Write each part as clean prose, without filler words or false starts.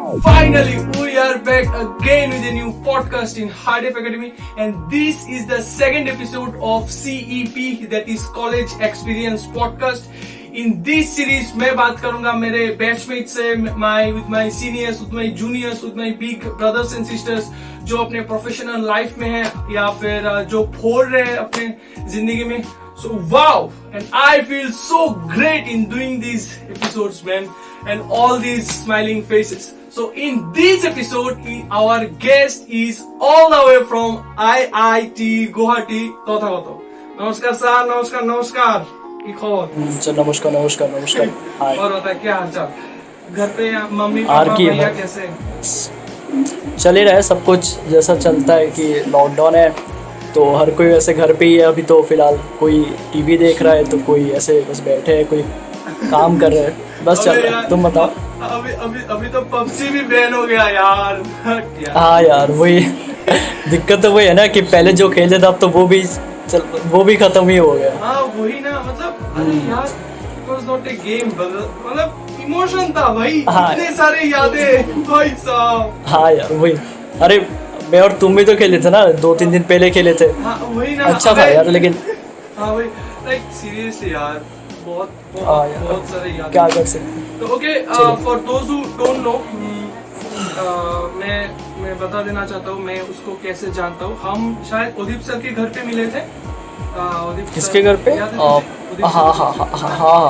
Finally, we are back again with a new podcast in Hard F Academy, and this is the second episode of CEP, that is College Experience Podcast. In this series, मैं बात करूंगा मेरे batchmate से, with my seniors, with my juniors, with my big brothers and sisters जो अपने professional life में है या फिर जो फोड़ रहे हैं अपने जिंदगी में. So wow, and I feel so great in doing these episodes, man, and all these smiling faces. So in this episode, our guest is all the way from IIT Guwahati, Tothagoto. नमस्कार sir, नमस्कार. की खबर? नमस्कार. और बता क्या हालचाल? घर पे मम्मी पापा भैया कैसे? चल ही रहा है सब कुछ जैसा चलता है कि लॉकडाउन है तो हर कोई वैसे घर पे ही है अभी तो फिलहाल. कोई टीवी देख रहा है तो कोई ऐसे बस बैठे है, कोई काम कर रहे हैं, बस चल रहा है. तुम बताओ. अभी तो पबजी भी बैन हो गया यार. हाँ यार, वही दिक्कत तो वही है ना कि पहले जो खेलते थे अब तो वो भी खत्म ही हो गया. हाँ वही ना, मतलब अरे यार it was not a game brother, मतलब इमोशन था भाई. हाँ. इतने सारे यादें भाई साहब. हाँ यार वही. अरे मैं और तुम भी तो खेले थे ना, 2-3 दिन पहले खेले थे. हाँ वही ना. अच्छा था यार लेकिन. हाँ वही, लाइक सीरियसली यार बहुत सारे यादें. क्या कर सकते. तो okay, for those who don't know, मैं बता देना चाहता हूँ मैं उसको कैसे जानता हूँ. हम शायद उदीप सर के घर पे मिले थे. किसके घर पे? हाँ.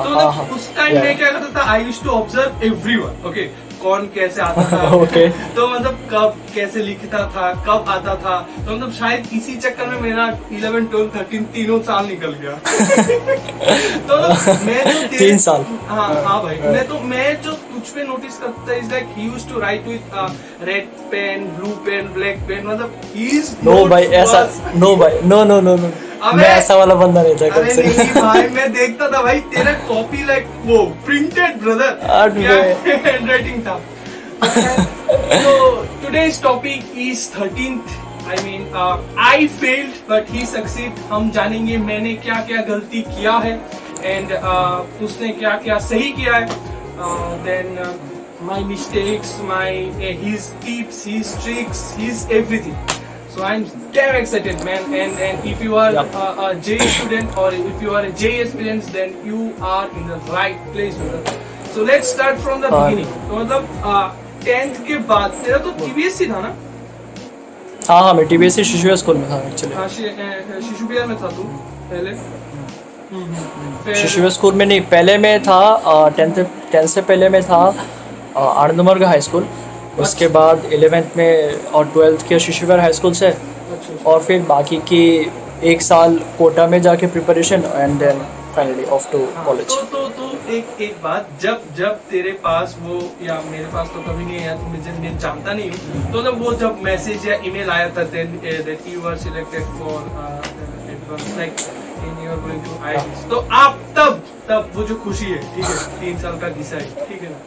तो उस टाइम मैं क्या करता था, I used to observe everyone. Okay, कौन कैसे आता था. okay. तो मतलब कब कैसे लिखता था, कब आता था, तो मतलब शायद इसी चक्कर में मेरा 11, 12, 13 तीनों साल निकल गया. तो मैं जो 3 साल. हाँ भाई, मैं जो तुझ पे नोटिस करता है, is like he used to write with red pen, blue pen, black pen. मतलब ही इज नो भाई ऐसा. नो भाई, नो. मैं ऐसा वाला बंदा नहीं था. अरे नहीं भाई, मैं देखता था भाई तेरा कॉपी लाइक वो प्रिंटेड ब्रदर. हैंडराइटिंग था. So today's topic is 13th. I mean, I failed but he succeed. हम जानेंगे मैंने क्या क्या गलती किया है and उसने क्या क्या सही किया है. Then my mistakes, his tips, his tricks, his everything. So I'm damn excited, man. And if you are a JE student or if you are a JE aspirant, then you are in the right place, brother. So let's start from the beginning. तो मतलब 10th के बाद तेरा तो TBSC था ना? हाँ मैं TBSC शिशु स्कूल में था एक्चुअली. हाँ शिशु बिहार में था तू पहले. शिशु स्कूल में नहीं, पहले में था 10th से पहले में था आनंदमार्ग हाई स्कूल. उसके बाद 11th में और 12th के शिशुविहार हाई स्कूल से. और फिर बाकी की 1 साल कोटा में जाके preparation and then finally off to college. तो एक बात, जब तेरे पास वो, या मेरे पास तो कभी नहीं आया, मैं जानता नहीं हूँ, तो जब वो जब मैसेज या ईमेल आया था that you were selected for like you are going to IIT, तो आप तब वो जो खुशी है, ठीक है, 3 साल का किस्सा है, ठीक है ना.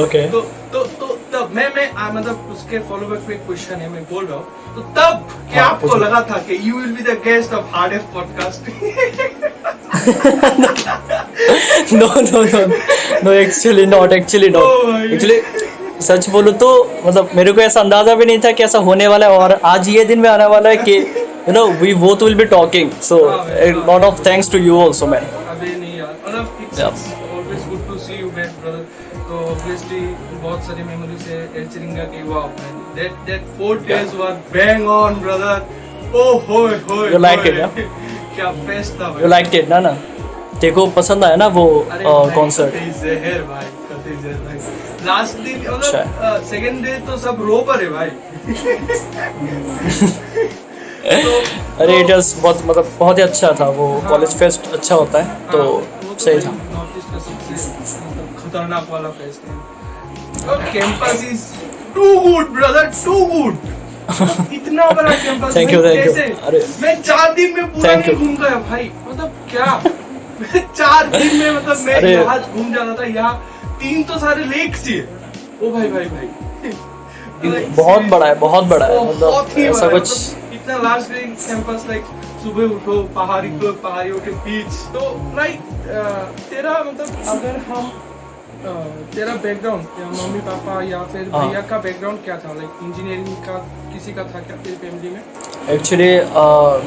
ओके. तो तब मैं मतलब उसके फॉलो बैक पे एक क्वेश्चन है, मैं बोल रहा हूँ, तो तब क्या आपको लगा था कि you will be the guest of hard F podcast? No actually not. Actually सच बोलूं तो मतलब मेरे को ऐसा अंदाजा भी नहीं था कि ऐसा होने वाला है, और आज ये दिन में आने वाला है कि you know we both will be talking. So lot of thanks to you also man. अबे नहीं यार, मतलब it's always good to see you back brother. तो ऑब्वियसली बहुत सारी मेमोरीज है एल चिरिंगा की. Wow man, that 4 days were bang on brother. Oh होय. You like it? क्या फेस्ट था भाई. यू लाइक इट ना? देखो पसंद आया ना वो कॉन्सर्ट. जहर भाई. लास्ट दिन मतलब सेकंड डे तो सब रो पड़े भाई. अरे इट वाज बहुत ही अच्छा था वो. कॉलेज फेस्ट अच्छा होता है तो सही था. खतरनाक वाला फेस्ट है. और campus is too good brother, too good. इतना बड़ा कैंपस. Thank you. अरे मैं 4 दिन में पूरा नहीं घूम गया भाई. मतलब क्या 4 दिन में मतलब मैं यहाँ घूम जाता था. यहाँ 3 तो सारे लेक्स ही है. ओ भाई बहुत बड़ा है मतलब ऐसा कुछ. इतना लास्ट डे कैंपस, लाइक सुबह उठो पहाड़ियों के बीच. तो लाइक तेरा मतलब अगर हम तेरा बैकग्राउंड या मम्मी पापा या फिर हाँ। भैया का बैकग्राउंड क्या था, लाइक इंजीनियरिंग का किसी का था क्या तेरी फैमिली में? एक्चुअली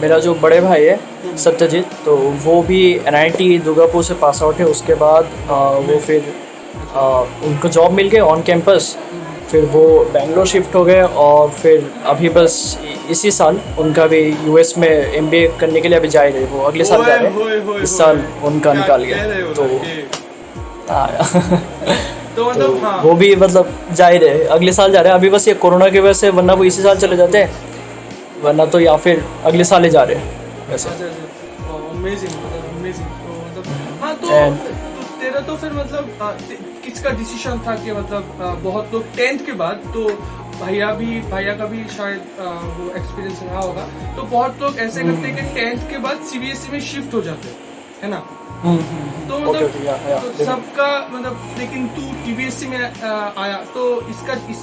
मेरा जो बड़े भाई है सत्यजीत, तो वो भी NIT दुर्गापुर से पास आउट है। उसके बाद वो फिर उनको जॉब मिल गई ऑन कैंपस, फिर वो बेंगलोर शिफ्ट हो गए और फिर अभी बस इसी साल उनका भी US में MBA करने के लिए अभी जा ही रहे। वो अगले साल जा रहे हैं, इस साल उनका निकाल गया तो तो मतलब हाँ। वो भी मतलब जा ही रहे, अगले साल जा रहे हैं। अभी बस ये कोरोना की वजह से, वरना वो इसी साल चले जाते हैं, वरना तो या फिर अगले साल ही जा रहे हैं वैसे। अमेजिंग, मतलब अमेजिंग। तो मतलब हाँ, तो तेरा तो फिर मतलब किसका डिसीजन था कि मतलब बहुत लोग 10th के बाद, तो भैया का भी शायद वो एक्सपीरियंस रहा होगा, तो बहुत लोग ऐसे करते हैं कि 10th के बाद CBSE में शिफ्ट हो जाते हैं, है ना? तो मतलब तो सबका मतलब, लेकिन तू TBSE में आया, तो इसका इस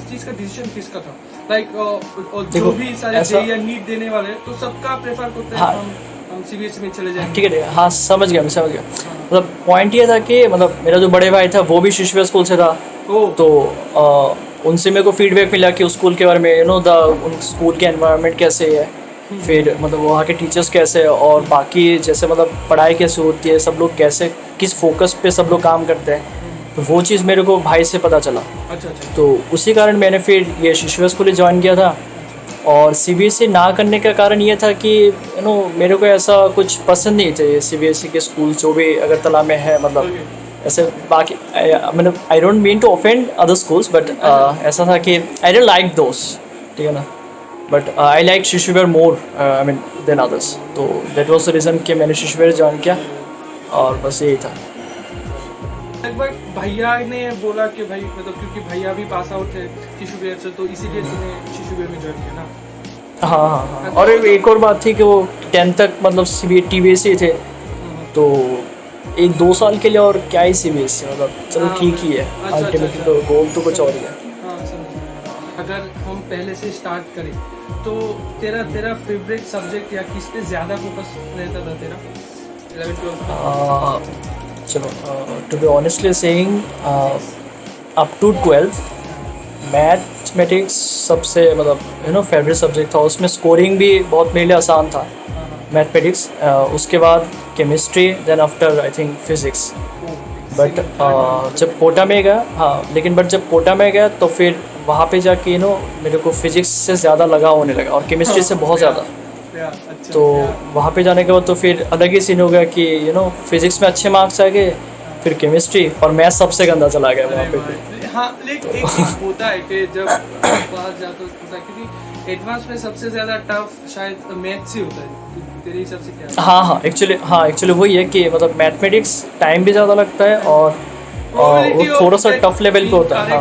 चीज का डिसीजन किसका था? लाइक और जो भी सारे JEE या नीट देने वाले, तो सबका प्रेफर करते हैं हम CBSE में चले जाएंगे। ठीक है, हाँ समझ गया, मैं समझ गया। मतलब पॉइंट ये था कि मतलब मेरा जो बड़े भाई था वो भी शिशुविहार स्कूल से था, तो उनसे मेरे को फीडबैक मिला कि उस स्कूल के बारे में, उन स्कूल के एनवायरनमेंट कैसे है, फिर मतलब वहाँ के टीचर्स कैसे है, और बाकी जैसे मतलब पढ़ाई कैसे होती है, सब लोग कैसे, किस फोकस पे सब लोग काम करते हैं, तो वो चीज़ मेरे को भाई से पता चला। अच्छा। तो उसी कारण मैंने फिर ये शिशुविहार स्कूल ज्वाइन किया था। और CBSE ना करने का कारण ये था कि मेरे को ऐसा कुछ पसंद नहीं थे CBSE के स्कूल जो भी अगरतला में है, मतलब ऐसे बाकी मतलब I don't mean to offend other schools, but ऐसा था कि आई डोंट लाइक दोस, ठीक है ना, but I like Shishuvihar more I mean than others. तो दैट वाज द रीज़न कि मैंने शिशुविहार ज्वाइन किया, और बस यही था। लगभग भैया ने बोला कि भाई, मतलब क्योंकि भैया भी पास आउट थे शिशुविहार से, तो इसीलिए तूने शिशुविहार में ज्वाइन किया ना? हाँ। और एक और बात थी कि वो 10th तक मतलब TBSE थे, तो 1-2 साल के लिए और क्या ही CBSE, मतलब चलो ठीक ही है, अल्टीमेटली तो गोल तो कुछ और ही है। अगर हम पहले से स्टार्ट करें, तो तेरा फेवरेट सब्जेक्ट या किस पे ज़्यादा फोकस रहता था तेरा 11th-12th? चलो, to be honestly saying, up to 12th mathematics सबसे मतलब फेवरेट सब्जेक्ट था। उसमें स्कोरिंग भी बहुत मेरे लिए आसान था, मैथमेटिक्स। उसके बाद chemistry, then after I think physics. But जब कोटा में गया, लेकिन जब कोटा में गया तो फिर वहाँ पे जाके मेरे को फिज़िक्स से ज़्यादा लगाव होने लगा, और केमिस्ट्री से बहुत ज़्यादा। तो वहाँ पे जाने के बाद तो फिर अलग ही सीन हो गया कि फिज़िक्स में अच्छे मार्क्स आ गए, फिर केमिस्ट्री और मैथ सबसे गंदा चला गया वहाँ पे। हाँ, लेकिन एक होता है कि जब बाहर जाते होता है, क्योंकि एडवांस में सबसे ज़्यादा टफ शायद मैथ से होता है। तेरे हिसाब से क्या है? हाँ, एक्चुअली वही है कि मतलब मैथमेटिक्स टाइम भी ज़्यादा लगता है, और वो थोड़ा सा टफ लेवल पे होता है।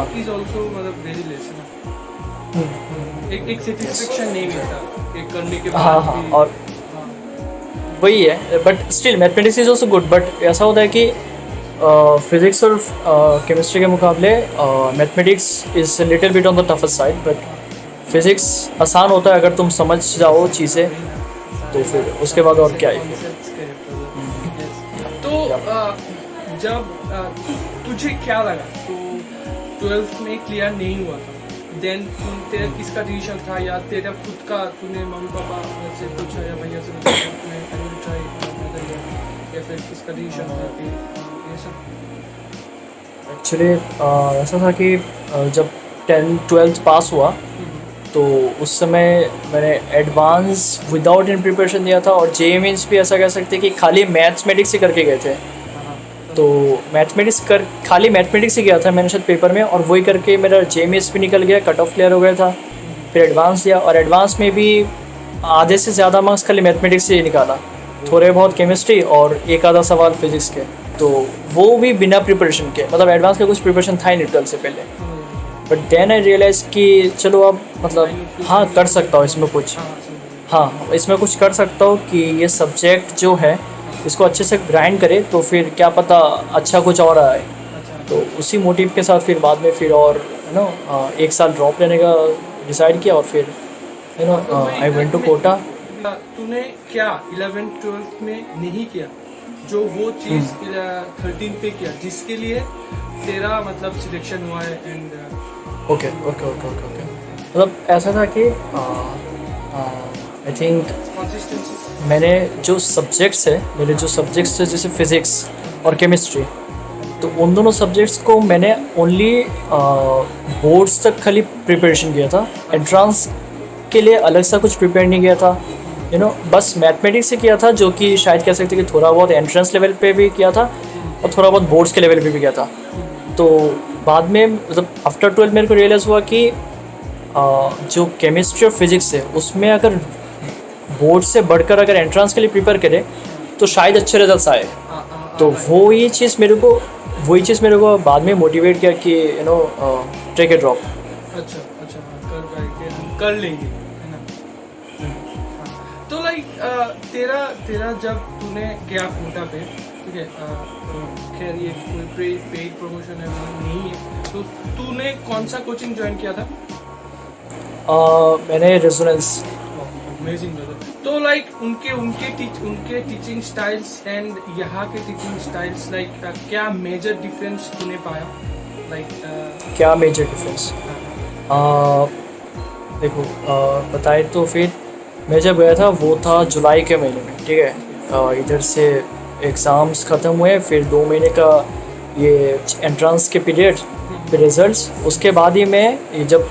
एक सेटिस्फेक्शन नहीं मिलता एक करने के बाद। हाँ, और वही है, but still mathematics is also good. But ऐसा होता है कि फिजिक्स और केमिस्ट्री के मुकाबले mathematics is little bit on the toughest side, but physics आसान होता है अगर तुम समझ जाओ चीज़ें, तो फिर उसके बाद और क्या है। तो जब तुझे क्या लगा, तो 12th में क्लियर नहीं हुआ था, देन तेरा किसका डिसीजन था, या तेरा खुद का, तूने मम्मी पापा से पूछा या भैया से पूछा, या फिर किसका डिसीजन था कि ये सब? एक्चुअली ऐसा था कि जब 10th-12th पास हुआ, तो उस समय मैंने एडवांस विदाउट इन प्रिपरेशन दिया था, और JEE मेंस भी ऐसा कह सकते हैं कि खाली मैथमेटिक्स ही करके गए थे। तो खाली मैथमेटिक्स ही गया था मैंने शायद पेपर में, और वही करके मेरा JEE मेंस भी निकल गया, कट ऑफ क्लियर हो गया था। फिर एडवांस दिया, और एडवांस में भी आधे से ज़्यादा मार्क्स खाली मैथमेटिक्स से ही निकाला, थोड़े बहुत केमिस्ट्री और एक आधा सवाल फिजिक्स के, तो वो भी बिना प्रिपरेशन के। मतलब एडवांस का कुछ प्रिपरेशन था ही नहीं 12 से पहले। बट देन आई रियलाइज़ कि चलो अब मतलब हाँ कर सकता हूँ इसमें कुछ, इसमें कुछ कर सकता हूँ कि ये सब्जेक्ट जो है इसको अच्छे से ग्राइंड करे, तो फिर क्या पता अच्छा कुछ और आए। तो उसी मोटिव के साथ फिर बाद में फिर और एक साल ड्रॉप लेने का डिसाइड किया, और फिर आई वेंट टू कोटा। तूने क्या 11th-12th में नहीं किया जो वो चीज 13 पे किया जिसके लिए तेरा मतलब सिलेक्शन हुआ है and okay okay okay okay okay मतलब ऐसा था कि आई थिंक कंसिस्टेंसी। मैंने जो सब्जेक्ट्स है मेरे जो सब्जेक्ट्स थे जैसे फिज़िक्स और केमिस्ट्री, तो उन दोनों सब्जेक्ट्स को मैंने ओनली बोर्ड्स तक खाली प्रिपरेशन किया था। एंट्रांस के लिए अलग सा कुछ प्रिपेयर नहीं किया था, यू नो, बस मैथमेटिक्स से किया था, जो कि शायद कह सकते कि थोड़ा बहुत एंट्रेंस लेवल पे भी किया था और थोड़ा बहुत बोर्ड्स के लेवल पे भी किया था। तो बाद में मतलब आफ्टर 12 मेरे को रियलाइज़ हुआ कि जो केमिस्ट्री और फिज़िक्स है उसमें अगर बोर्ड से बढ़कर अगर एंट्रांस के लिए प्रिपेयर करें तो शायद अच्छे रिजल्ट्स आए। तो वही चीज़ मेरे को बाद में मोटिवेट किया कि you know take a drop. अच्छा अच्छा, हम कर लेंगे, है ना। हाँ। तो लाइक तेरा जब तूने गया कोटा पे, ठीक है, खैर ये कोई पेड प्रमोशन है नहीं है, तो तूने कौन सा कोचिंग ज्वाइन किया था? मैंने रेजोनेंस। Amazing brother. तो लाइक उनके टीचिंग स्टाइल्स एंड यहाँ के टीचिंग स्टाइल्स, लाइक क्या मेजर डिफरेंस तूने पाया? लाइक क्या मेजर डिफरेंस? देखो बताए तो फिर मैं जब गया था वो था जुलाई के महीने में, ठीक है। इधर से एग्ज़ाम्स ख़त्म हुए, फिर 2 महीने का ये एंट्रेंस के पीरियड, फिर रिजल्ट्स, उसके बाद ही मैं ये जब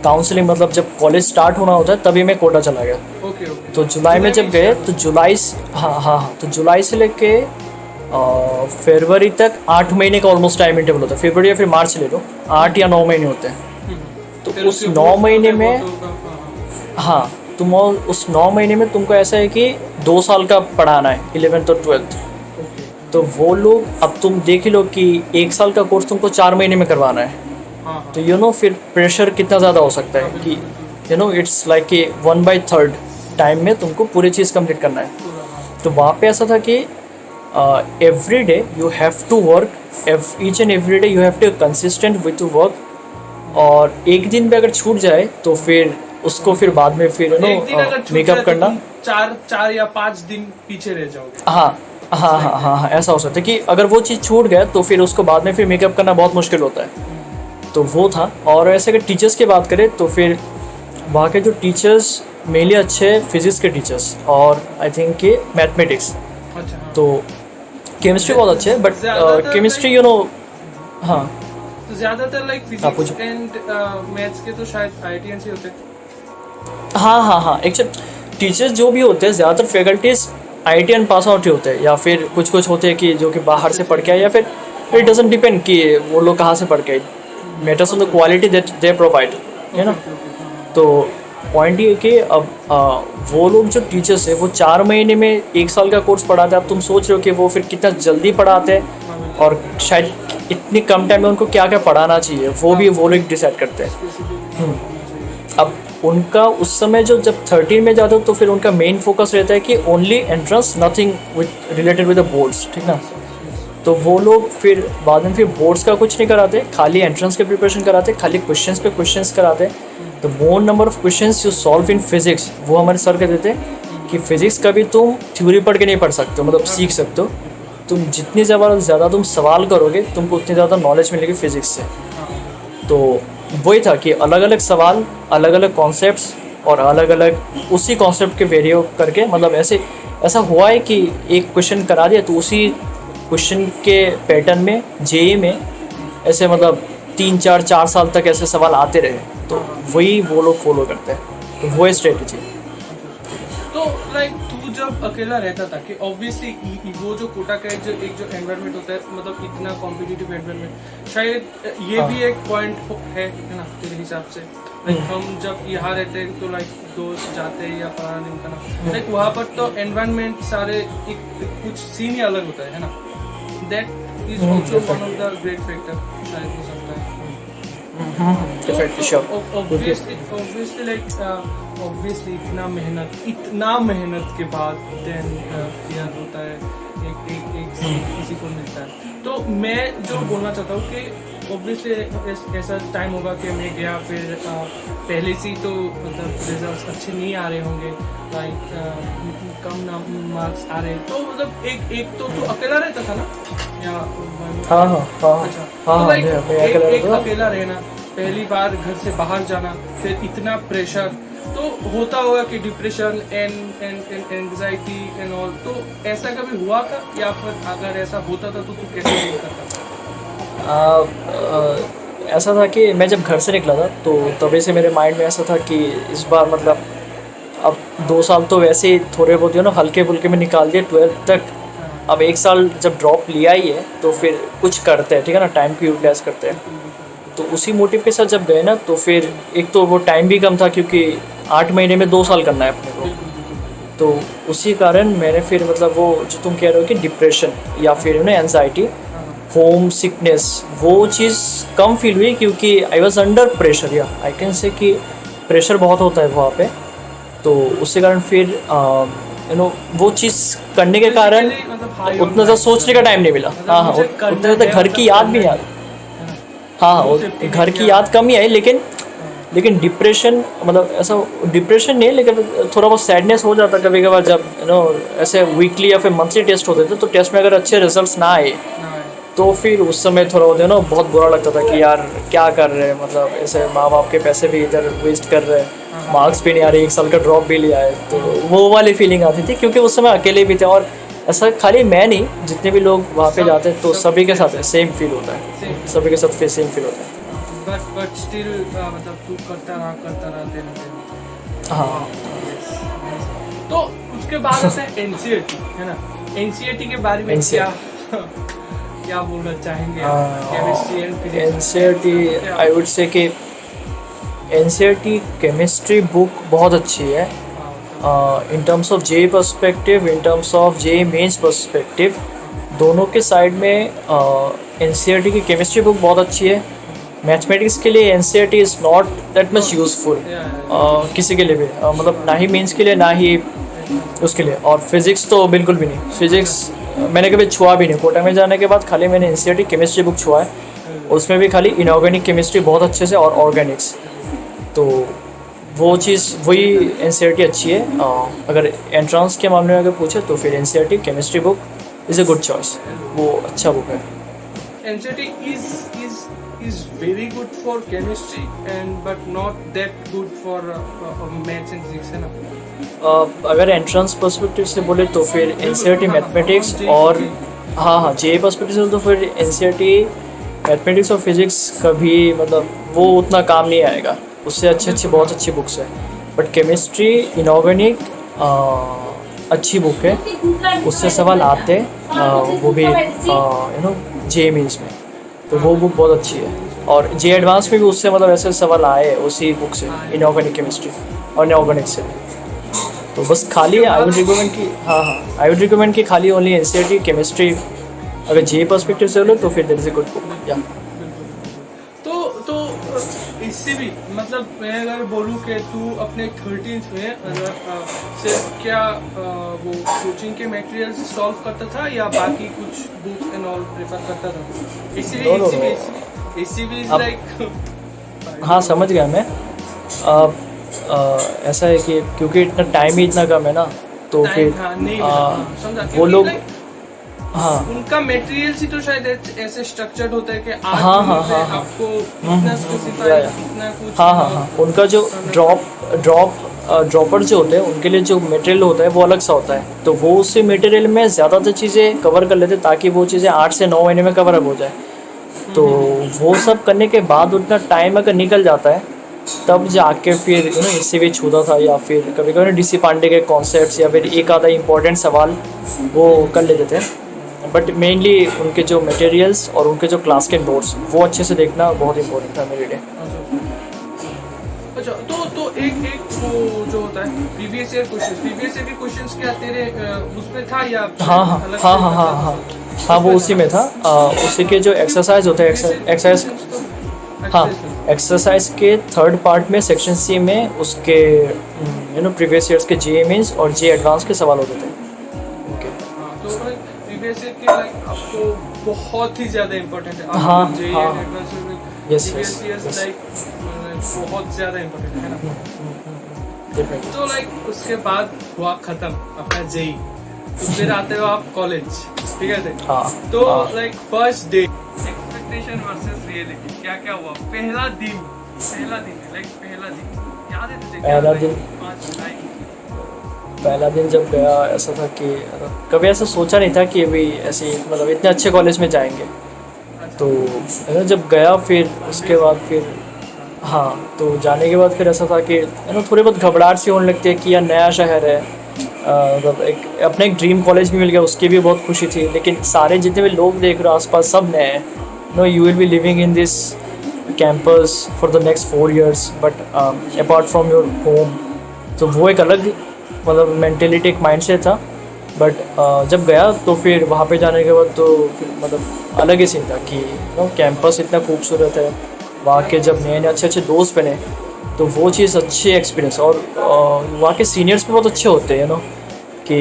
काउंसलिंग मतलब जब कॉलेज स्टार्ट होना होता है तभी मैं कोटा चला गया। Okay okay. तो जुलाई में जब गए तो तो जुलाई से लेके फरवरी तक 8 महीने का ऑलमोस्ट टाइम इंटरवल होता है। फरवरी या फिर मार्च ले लो, 8 या 9 महीने होते हैं। तो उस 9 महीने में हाँ तुम उस 9 महीने में तुमको ऐसा है कि 2 साल का पढ़ाना है 11th और 12th। तो वो लोग, अब तुम देख लो कि 1 साल का कोर्स तुमको 4 महीने में करवाना है। तो यू नो फिर प्रेशर कितना ज़्यादा हो सकता है कि यू नो इट्स लाइक कि 1/3 टाइम में तुमको पूरी चीज़ कंप्लीट करना है। तो वहाँ पे ऐसा था कि every day you have to work, each and every day you have to consistent with to work. और एक दिन भी अगर छूट जाए तो फिर उसको फिर बाद में फिर यू नो मेकअप करना, 4 या 5 दिन पीछे रह जाओगे। हाँ, ऐसा हो सकता है कि अगर वो चीज़ छूट गया तो फिर उसको बाद में फिर मेकअप करना बहुत मुश्किल होता है। तो वो था। और ऐसे अगर टीचर्स की बात करें तो फिर वहाँ के जो टीचर्स मेनली अच्छे फिजिक्स के टीचर्स और आई थिंक कि मैथमेटिक्स। अच्छा। तो केमिस्ट्री बहुत अच्छे है बट केमिस्ट्री यू नो हाँ तो ज़्यादातर लाइक फिजिक्स एंड मैथ्स के तो शायद IITians ही होते हैं। हाँ एक्चुअली टीचर्स जो भी होते हैं ज़्यादातर फैकल्टीज IITian पास आउट ही होते हैं, या फिर कुछ होते हैं कि जो कि बाहर से पढ़ के आए, या फिर इट डजंट डिपेंड कि वो लोग कहाँ से पढ़ के आए, matters on the quality that they provide, है ना। तो पॉइंट ये कि अब वो लोग जो टीचर्स है वो 4 महीने में 1 साल का कोर्स पढ़ाते हैं। अब तुम सोच रहे हो कि वो फिर कितना जल्दी पढ़ाते हैं और शायद इतनी कम टाइम में उनको क्या क्या पढ़ाना चाहिए वो लोग डिसाइड करते हैं। अब उनका उस समय जब 13 में जाते हो तो फिर उनका मेन फोकस रहता है कि only entrance, nothing with related with the boards, ठीक ना। तो वो लोग फिर बाद में फिर बोर्ड्स का कुछ नहीं कराते, खाली एंट्रेंस के प्रिपरेशन कराते, खाली क्वेश्चंस पे क्वेश्चंस कराते। तो मोर number of questions you solve in physics, वो हमारे सर कहते थे कि फिजिक्स का भी तुम थ्योरी पढ़ के नहीं पढ़ सकते हो, मतलब सीख सकते हो। तुम जितनी ज़्यादा तुम सवाल करोगे तुमको उतनी ज़्यादा नॉलेज मिलेगी फिजिक्स से। तो वही था कि अलग अलग सवाल, अलग अलग कॉन्सेप्ट्स और अलग अलग उसी कॉन्सेप्ट के वेरियो करके, मतलब ऐसा हुआ है कि एक क्वेश्चन करा दिया तो उसी क्वेश्चन के पैटर्न में JEE में ऐसे मतलब 3-4 साल तक ऐसे सवाल आते रहे। तो वही वो लोग फॉलो करते हैं, तो वो है स्ट्रेटजी। तो लाइक तू जब अकेला रहता था कि ऑब्वियसली वो जो कोटा का एक जो एनवायरनमेंट होता है, मतलब इतना कॉम्पिटिटिव एनवायरनमेंट, शायद ये भी एक पॉइंट है ना तेरे हिसाब से। लाइक हम जब यहाँ रहते हैं तो लाइक दोस्त जाते हैं या पढ़ा नहीं करना, लाइक वहाँ पर तो एनवायरनमेंट सारे कुछ सीन ही अलग होता है ना। That is also one of the great factor शायद हो सकता है। ऑब्वियसली लाइक ऑब्वियसली इतना मेहनत के बाद देन क्लियर होता है, एक किसी को मिलता है। तो मैं जो बोलना चाहता हूँ कि ऑब्वियसली ऐसा टाइम होगा कि मैं गया, फिर पहले से ही तो मतलब रिजल्ट्स अच्छे नहीं आ रहे होंगे, लाइक कम मार्क्स आ रहे हैं, तो मतलब एक तो तू अकेला रहता था ना या? हाँ हाँ हाँ अच्छा, हाँ, तो लाइक मैं अकेला एक रहता था। अकेला रहना, पहली बार घर से बाहर जाना, फिर इतना प्रेशर, तो होता होगा कि depression and anxiety and all, तो ऐसा कभी हुआ था? या फिर अगर ऐसा होता था तो तू कैसे डील करता था? ऐसा था कि मैं जब घर से निकला था तो तभी से मेरे माइंड में ऐसा था कि इस बार मतलब अब 2 साल तो वैसे ही थोड़े बहुत ना हल्के फुल्के में निकाल दिए 12th तक। अब 1 साल जब ड्रॉप लिया ही है तो फिर कुछ करते हैं, ठीक है ना, टाइम को यूटिलाइज करते हैं। तो उसी मोटिव के साथ जब गए ना तो फिर एक तो वो टाइम भी कम था क्योंकि 8 महीने में 2 साल करना है अपने को। तो उसी कारण मैंने फिर मतलब वो जो तुम कह रहे हो कि डिप्रेशन या फिर ना एनजाइटी, होम सिकनेस, वो चीज़ कम फील हुई क्योंकि आई वॉज अंडर प्रेशर, या आई कैन से कि प्रेशर बहुत होता है वहाँ पे। तो उसके कारण फिर वो चीज़ करने के कारण उतना ज़्यादा सोचने का टाइम नहीं मिला। हाँ हाँ, उतना ज़्यादा घर की याद भी नहीं आई। हाँ हाँ, घर की याद कम ही आई, लेकिन डिप्रेशन मतलब ऐसा डिप्रेशन नहीं, लेकिन थोड़ा बहुत सैडनेस हो जाता कभी कभार जब ऐसे वीकली या फिर मंथली टेस्ट होते थे, तो टेस्ट में अगर अच्छे रिजल्ट्स ना आए तो फिर उस समय थोड़ा बहुत बहुत बुरा लगता था कि यार क्या कर रहे हैं, मतलब ऐसे माँ बाप के पैसे भी इधर वेस्ट कर रहे हैं, मार्क्स भी नहीं आ रहे, 1 साल का ड्रॉप भी लिया है। तो वो वाली फीलिंग आती थी क्योंकि उस समय अकेले भी थे, और ऐसा खाली मैं नहीं, जितने भी लोग वहाँ पे जाते हैं तो सभी के साथ सेम फील होता है, सभी के साथ सेम फील होता है। बट स्टिल मतलब तू करता रहा देन। हाँ, तो उसके बाद आता है एनसीईआरटी, है ना? एनसीईआरटी के बारे में क्या बोलना चाहेंगे? Chemistry and physics. NCERT I would say कि एनसीईआरटी केमिस्ट्री बुक बहुत अच्छी है in terms of JEE perspective, in terms of JEE mains perspective, दोनों के साइड में एनसीईआरटी की केमिस्ट्री बुक बहुत अच्छी है। मैथमेटिक्स के लिए NCERT is not that much useful किसी के लिए भी, मतलब ना ही मेंस के लिए ना ही उसके लिए। और फिज़िक्स तो बिल्कुल भी नहीं, फिज़िक्स मैंने कभी छुआ भी नहीं। कोटा में जाने के बाद खाली मैंने एनसीईआरटी केमिस्ट्री बुक छुआ है, उसमें भी खाली इनऑर्गेनिक केमिस्ट्री बहुत अच्छे से और ऑर्गेनिक्स। तो वो चीज़ वही एनसीईआरटी अच्छी है। अगर एंट्रेंस के मामले में अगर पूछे तो फिर NCERT chemistry book is a good choice, वो अच्छा बुक है। NCERT is very good for chemistry and but not that good for maths and physics, है ना? अगर एंट्रेंस पर्सपेक्टिव से बोले तो फिर एनसीईआरटी मैथमेटिक्स और हाँ जे पर्सपेक्टिव से तो फिर एनसीईआरटी मैथमेटिक्स और फिजिक्स कभी मतलब वो उतना काम नहीं आएगा, उससे अच्छी बहुत अच्छी बुक्स है। बट केमिस्ट्री इनऑर्गेनिक अच्छी बुक है, उससे सवाल आते हैं, वो भी जे मीन्स में, तो वो बुक बहुत अच्छी है। और जे एडवांस में भी उससे मतलब ऐसे सवाल आए उसी बुक से, इनऑर्गेनिक केमिस्ट्री और इनऑर्गेनिक से। तो बस खाली आई वुड रिकमेंड कि आई वुड रिकमेंड कि खाली ओनली एनसीईआरटी केमिस्ट्री अगर जे पर्सपेक्टिव से लो तो फिर there is a good book. या तो इससे भी मतलब मैं अगर बोलूँ कि तू अपने 13th में सिर्फ क्या वो कोचिंग के मटेरियल्स सॉल्व करता था या बाकी कुछ बुक्स एंड ऑल प्रेफर करता था? इसीलिए लाइक हाँ, समझ गया मैं। ऐसा है कि क्योंकि इतना टाइम ही इतना कम है ना, तो फिर वो लोग हाँ उनका मटेरियल्स ही तो शायद ऐसे स्ट्रक्चर्ड होता है कि आपको इतना स्पेसिफाई इतना कुछ। हाँ, उनका जो ड्रॉपर जो होते हैं उनके लिए जो मटेरियल होता है वो अलग सा होता है, तो वो उसी मटेरियल में ज़्यादातर चीज़ें कवर कर लेते ताकि वो चीज़ें 8 से 9 महीने में कवर अप हो जाए। तो वो सब करने के बाद उतना टाइम अगर निकल जाता है तब जाके फिर इससे भी छूता था, या फिर कभी कभी डीसी पांडे के कॉन्सेप्ट्स या फिर एक आधा इम्पोर्टेंट सवाल वो कर लेते थे। बट मेनली उनके जो मटेरियल्स और उनके जो क्लास के नोट्स वो अच्छे से देखना बहुत इम्पोर्टेंट था मेरे लिए। अच्छा, तो एक वो जो होता है प्रीवियस ईयर के क्वेश्चंस क्या तेरे उसमें था या? हाँ, वो उसी में था। उसी के जो एक्सरसाइज होते हैं एक्सरसाइज के 3rd पार्ट में सेक्शन सी में उसके प्रीवियस ईयर्स के जे मीन्स और जे एडवांस के सवाल होते थे। तो प्रीवियस ईयर के लाइक आपको बहुत ही ज़्यादा इम्पोर्टेंट है। यस, बहुत ज़्यादा इम्पोर्टेंट है ना? Definitely. तो लाइक उसके बाद हुआ खत्म अपना जेई, तो फिर आते हो आप कॉलेज, ठीक है। हाँ तो हाँ। Like first day expectation versus reality, क्या क्या हुआ पहला दिन पहला दिन याद है तुझे? पहला दिन? 5 जुलाई। पहला दिन जब गया ऐसा था कि कभी ऐसा सोचा नहीं था कि अभी ऐसे मतलब इतने अच्छे कॉलेज में जाएंगे। तो जब गया फिर उसके बाद फिर हाँ, तो जाने के बाद फिर ऐसा था कि थोड़ी बहुत घबराहट सी होने लगती है कि यार नया शहर है। मतलब अपने एक ड्रीम कॉलेज भी मिल गया, उसकी भी बहुत खुशी थी, लेकिन सारे जितने भी लोग देख रहे हो आसपास सब नए हैं। You will B living in this campus for the next 4 years but apart from your home. तो वो एक अलग मतलब मेंटेलिटी, एक माइंडसेट था। बट जब गया तो फिर वहाँ पे जाने के बाद तो फिर मतलब अलग ही सीन था कि कैंपस इतना खूबसूरत है, वहाँ के जब नए नए अच्छे अच्छे दोस्त बने तो वो चीज़ अच्छी एक्सपीरियंस। और वहाँ के सीनियर्स भी बहुत अच्छे होते हैं कि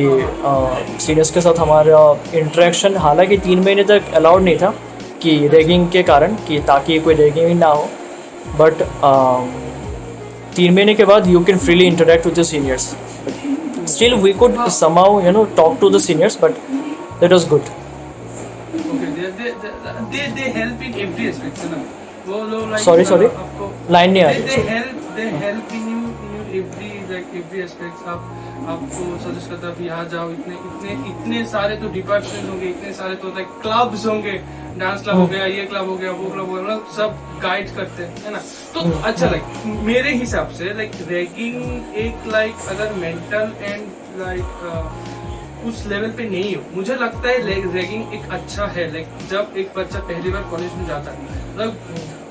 सीनियर्स के साथ हमारा इंटरेक्शन हालांकि 3 महीने तक अलाउड नहीं था कि रैगिंग के कारण, कि ताकि कोई रैगिंग ना हो। बट 3 महीने के बाद you can freely interact with the seniors. Still we could somehow talk to the seniors, but that was good. Okay, they help in every aspect, है ना? वो लोग like Sorry, आपको line नहीं आ रही। they help in you every aspect। आपको suggest करता है यहाँ जाओ, इतने सारे तो डिपार्टमेंट होंगे, इतने सारे तो लाइक क्लब्स होंगे, डांस क्लब हो गया, ये क्लब हो गया, वो क्लब हो गया, सब गाइड करते हैं, है ना? तो अच्छा लाइक मेरे हिसाब से लाइक रैगिंग एक लाइक अगर मेंटल एंड लाइक उस लेवल पे नहीं हो, मुझे लगता है रैगिंग एक अच्छा है। लाइक जब एक बच्चा पहली बार कॉलेज में जाता है, मतलब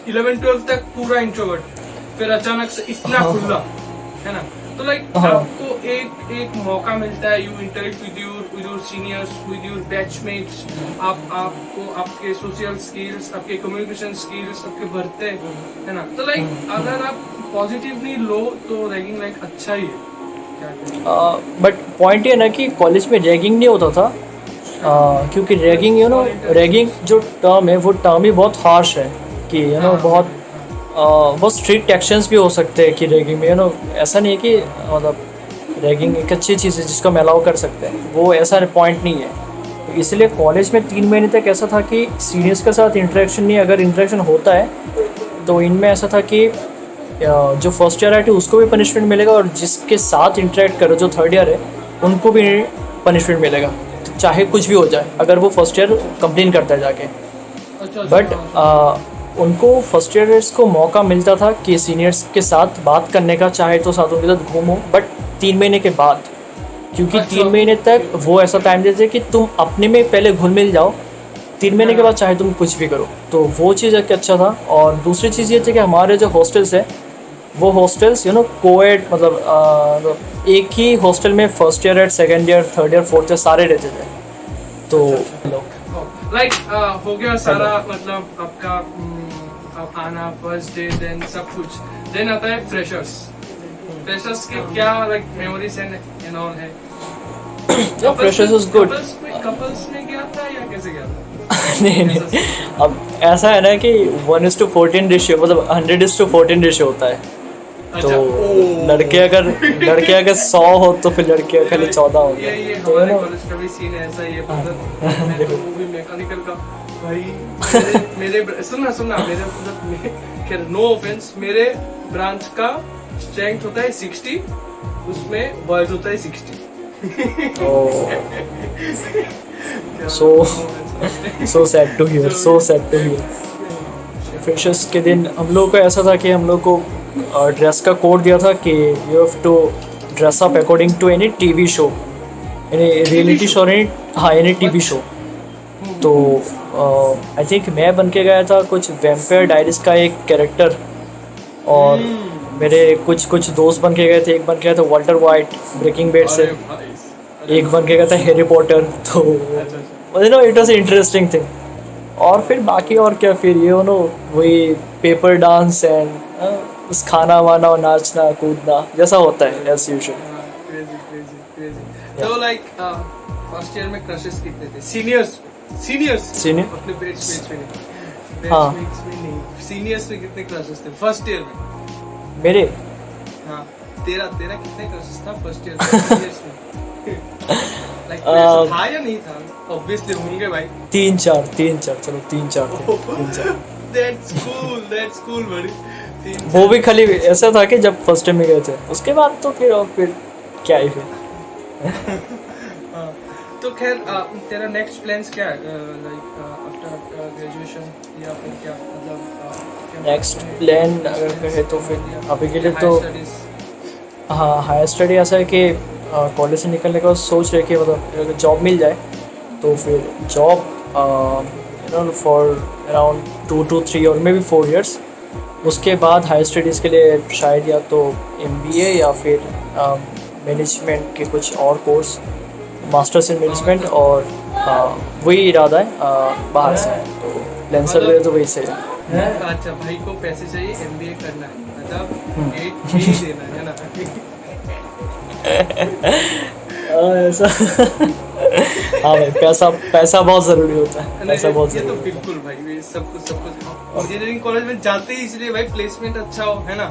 11-12 तक पूरा इंट्रोवर्ट, फिर अचानक से इतना खुला, है ना? तो लाइक आपको एक मौका मिलता है, you interact with your seniors, with your batchmates, आपको आपके सोशल स्किल्स, आपके कम्युनिकेशन स्किल्स आपके बढ़ते हैं, है ना? तो लाइक अगर आप पॉजिटिवली लो तो रैगिंग लाइक अच्छा ही है। बट पॉइंट ये ना कि कॉलेज में रैगिंग नहीं होता था, क्योंकि रैगिंग रैगिंग जो टर्म है वो टर्म ही बहुत हार्श है कि बहुत स्ट्रिक्ट एक्शंस भी हो सकते हैं कि रैगिंग में ऐसा नहीं है कि मतलब रैगिंग एक अच्छी चीज़ है जिसको हम अलाउ कर सकते हैं, वो ऐसा पॉइंट नहीं है। तो इसलिए कॉलेज में 3 महीने तक ऐसा था कि सीनियर्स के साथ इंटरेक्शन नहीं, अगर इंटरेक्शन होता है तो इनमें ऐसा था कि जो फर्स्ट ईयर है उसको भी पनिशमेंट मिलेगा, और जिसके साथ इंटरेक्ट करो जो 3rd ईयर है उनको भी पनिशमेंट मिलेगा, तो चाहे कुछ भी हो जाए अगर वो फर्स्ट ईयर कंप्लेन करता है जाके। बट उनको फर्स्ट ईयर्स को मौका मिलता था कि सीनियर्स के साथ बात करने का, चाहे तो साथ उनके साथ घूमो, बट 3 महीने के बाद, क्योंकि 3 महीने तक वो ऐसा टाइम देते कि तुम अपने में पहले घुल मिल जाओ, 3 महीने के बाद चाहे तुम कुछ भी करो। तो वो चीज़ एक अच्छा था। और दूसरी चीज़ ये थी कि हमारे जो हॉस्टल्स है वो हॉस्टल्स कोएड, मतलब एक ही हॉस्टल में first year, 2nd year, 3rd year, 4th year सारे रहते थे। तो लाइक हो गया सारा, मतलब आपका आप आना फर्स्ट डे, देन सब कुछ, देन आता है फ्रेशर्स के क्या लाइक मेमोरीज एंड ऑल है? Freshers is good. कपल्स में क्या था या कैसे क्या था? नहीं, अब ऐसा है ना कि 1:14 रेशियो, मतलब 100:14 रेशियो होता है। तो लड़के अगर 100 हो तो फिर लड़के खाली 14 हो गए। ये हमारे कॉलेज का भी सीन ऐसा ही है। मैं तो वो भी मैकेनिकल का भाई, मेरे सुनना मेरे मतलब खैर नो ऑफेंस, मेरे ब्रांच का स्ट्रेंथ होता है 60, उसमें बॉयज होता है 60। so sad to hear। Freshers के दिन हम लोग को ऐसा था कि हम लोग को ड्रेस का कोड दिया था कि you have to dress up according to any TV show, any reality show, any TV show. तो आई थिंक मैं बन के गया था कुछ वैम्पायर डायरीज का एक कैरेक्टर, और मेरे कुछ दोस्त बन के गए थे। एक बन के गया था वॉल्टर वाइट ब्रेकिंग बैड से, एक बन के गया था हैरी पॉटर। तो इट वाज इंटरेस्टिंग थिंग। और फिर बाकी और क्या, फिर वही पेपर डांस एंड खाना वाना और नाचना कूदना जैसा होता है एज यूजुअल। तो लाइक फर्स्ट ईयर में क्रशेस कितने थे? सीनियर्स अपने बैचमेट्स में नहीं, सीनियर्स में कितने क्रशेस थे फर्स्ट ईयर में? मेरे हाँ तेरा तेरा कितने क्रशेस था फर्स्ट ईयर में? लाइक था या नहीं था? ऑब्वियसली होंगे भाई। 3-4 चलो 3-4 थे 3-4। That's cool buddy। वो भी खाली ऐसा था कि जब फर्स्ट टाइम में गए थे, उसके बाद तो फिर क्या ही फिर। तो खैर तेरा नेक्स्ट प्लान्स क्या है, लाइक आफ्टर ग्रेजुएशन या फिर क्या मतलब नेक्स्ट प्लान अगर कहे तो फिर अभी के लिए तो हाँ हायर स्टडी ऐसा है कि कॉलेज से निकलने का सोच रहे कि मतलब अगर जॉब मिल जाए तो फिर जॉब फॉर अराउंड 2 to 3 और मे बी 4 years। उसके बाद हायर स्टडीज़ के लिए शायद या तो MBA या फिर मैनेजमेंट के कुछ और कोर्स, मास्टर्स इन मैनेजमेंट, और वही इरादा है बाहर से, तो लेंसर ले तो वही सही है। अच्छा भाई को पैसे चाहिए, MBA करना है, मतलब यही देना है ना? ऐसा हाँ भाई, पैसा बहुत ज़रूरी होता है, पैसा बहुत ये तो ज़रूरी बिल्कुल भाई, ये सब कुछ इंजीनियरिंग कॉलेज में जाते ही इसलिए भाई प्लेसमेंट अच्छा हो, है ना?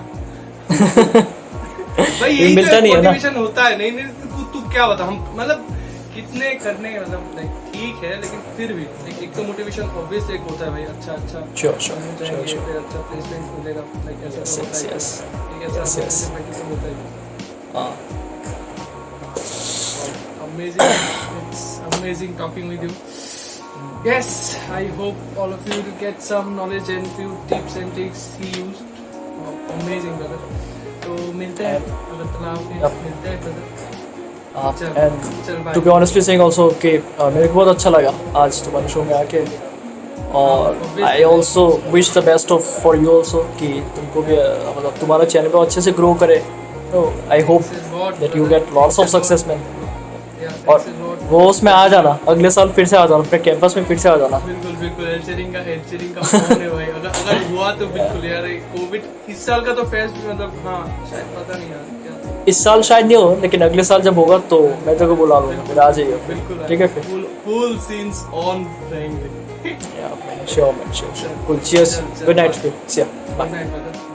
भाई यही मिलता तो नहीं है ना। मोटिवेशन होता है। नहीं तू क्या बता, हम मतलब कितने करने मतलब ठीक है, लेकिन फिर भी एक तो मोटिवेशन ऑब्वियसली एक होता है भाई, अच्छा Sure, फिर अच्छा प्लेसमेंट मिलेगा, लाइक ऐसा तो होता है। yes, ठीक है, ऐसा yes। motivation होता है। हाँ Amazing, it's amazing talking with you. Yes, I hope all of you to get some knowledge and few tips and tricks he used. Amazing brother. तो मिलते हैं अगर तलाव में, मिलते हैं brother। चल to be honestly saying also कि मेरे को बहुत अच्छा लगा आज तुम्हारे शो में आके, और I also wish the best of for you also कि तुमको भी मतलब तुम्हारा चैनल को अच्छे से ग्रो करे। तो I hope that you get lots of success man, और वो उसमें आ जाना, अगले साल फिर से आ जाना, अपने कैंपस में फिर से आ जाना। बिल्कुल एल्चरिंग का फोन है भाई, अगर हुआ तो बिल्कुल यार। कोविड इस साल का तो फेस्ट भी मतलब हाँ शायद पता नहीं यार क्या, इस साल शायद नहीं हो, लेकिन अगले साल जब होगा तो मैं तेरे को बुला लूँगा, फिर आ जाइए। बिल्कुल ठीक है फिर फुल सीन्स ऑन रहेंगे। Sure man, sure. Cool, cheers, good night, bye. Good night brother।